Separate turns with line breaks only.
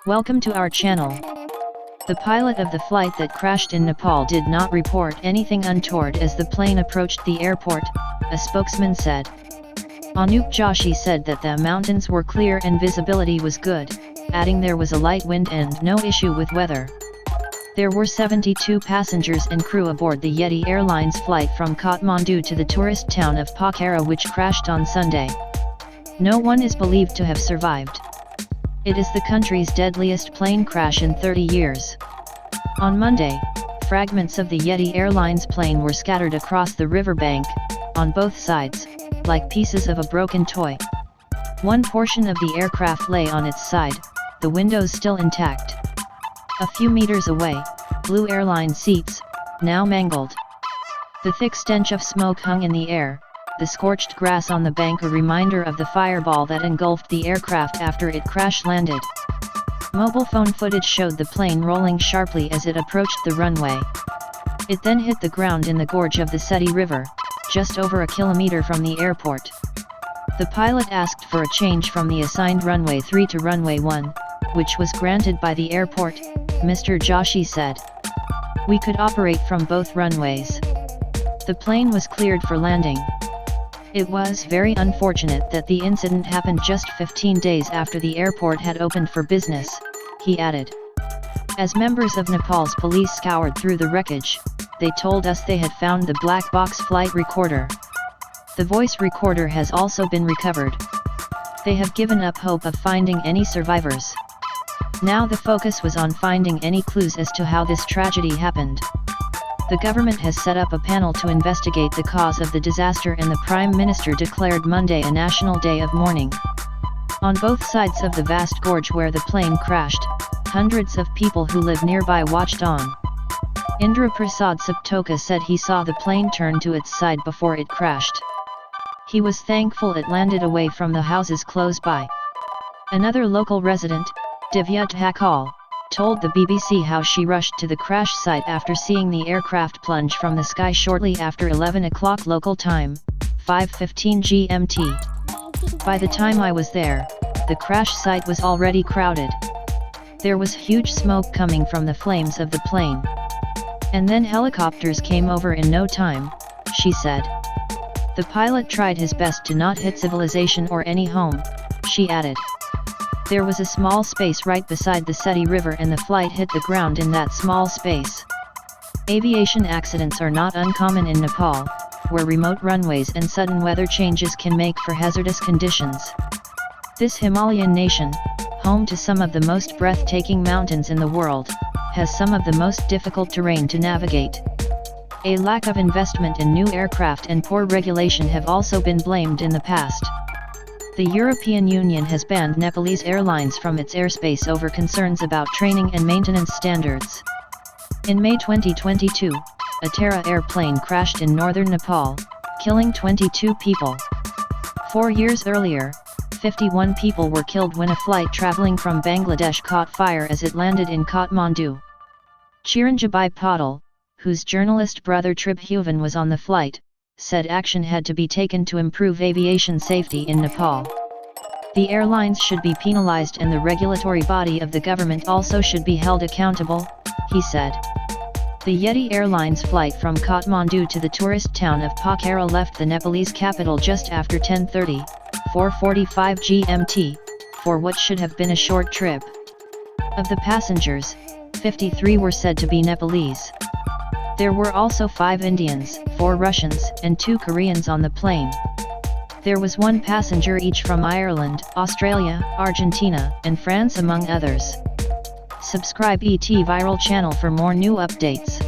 Welcome to our channel. The pilot of the flight that crashed in Nepal did not report anything untoward as the plane approached the airport, a spokesman said. Anup Joshi said that the mountains were clear and visibility was good, adding there was a light wind and no issue with weather. There were 72 passengers and crew aboard the Yeti Airlines flight from Kathmandu to the tourist town of Pokhara, which crashed on Sunday. No one is believed to have survived. It is the country's deadliest plane crash in 30 years. On Monday, fragments of the Yeti Airlines plane were scattered across the riverbank, on both sides, like pieces of a broken toy. One portion of the aircraft lay on its side, the windows still intact. A few meters away, blue airline seats, now mangled. The thick stench of smoke hung in the air, the scorched grass on the bank a reminder of the fireball that engulfed the aircraft after it crash-landed. Mobile phone footage showed the plane rolling sharply as it approached the runway. It then hit the ground in the gorge of the Seti River, just over a kilometer from the airport. The pilot asked for a change from the assigned runway 3 to runway 1, which was granted by the airport, Mr. Joshi said. We could operate from both runways. The plane was cleared for landing. It was very unfortunate that the incident happened just 15 days after the airport had opened for business, he added. As members of Nepal's police scoured through the wreckage, they told us they had found the black box flight recorder. The voice recorder has also been recovered. They have given up hope of finding any survivors. Now the focus was on finding any clues as to how this tragedy happened. The government has set up a panel to investigate the cause of the disaster, and the Prime Minister declared Monday a national day of mourning. On both sides of the vast gorge where the plane crashed, hundreds of people who live nearby watched on. Indra Prasad Saptoka said he saw the plane turn to its side before it crashed. He was thankful it landed away from the houses close by. Another local resident, Divya Thakal, told the BBC how she rushed to the crash site after seeing the aircraft plunge from the sky shortly after 11 o'clock local time, 5:15 GMT. By the time I was there, the crash site was already crowded. There was huge smoke coming from the flames of the plane. And then helicopters came over in no time, she said. The pilot tried his best to not hit civilization or any home, she added. There was a small space right beside the Seti River and the flight hit the ground in that small space. Aviation accidents are not uncommon in Nepal, where remote runways and sudden weather changes can make for hazardous conditions. This Himalayan nation, home to some of the most breathtaking mountains in the world, has some of the most difficult terrain to navigate. A lack of investment in new aircraft and poor regulation have also been blamed in the past. The European Union has banned Nepalese Airlines from its airspace over concerns about training and maintenance standards. In May 2022, a Terra airplane crashed in northern Nepal, killing 22 people. 4 years earlier, 51 people were killed when a flight traveling from Bangladesh caught fire as it landed in Kathmandu. Chiranjeevi Patil, whose journalist brother Tribhuvan was on the flight, said action had to be taken to improve aviation safety in Nepal. The airlines should be penalized and the regulatory body of the government also should be held accountable, he said. The Yeti Airlines flight from Kathmandu to the tourist town of Pokhara left the Nepalese capital just after 10:30, 4:45 GMT, for what should have been a short trip. Of the passengers, 53 were said to be Nepalese. There were also 5 Indians, 4 Russians, and 2 Koreans on the plane. There was 1 passenger each from Ireland, Australia, Argentina, and France among others. Subscribe ET Viral channel for more new updates.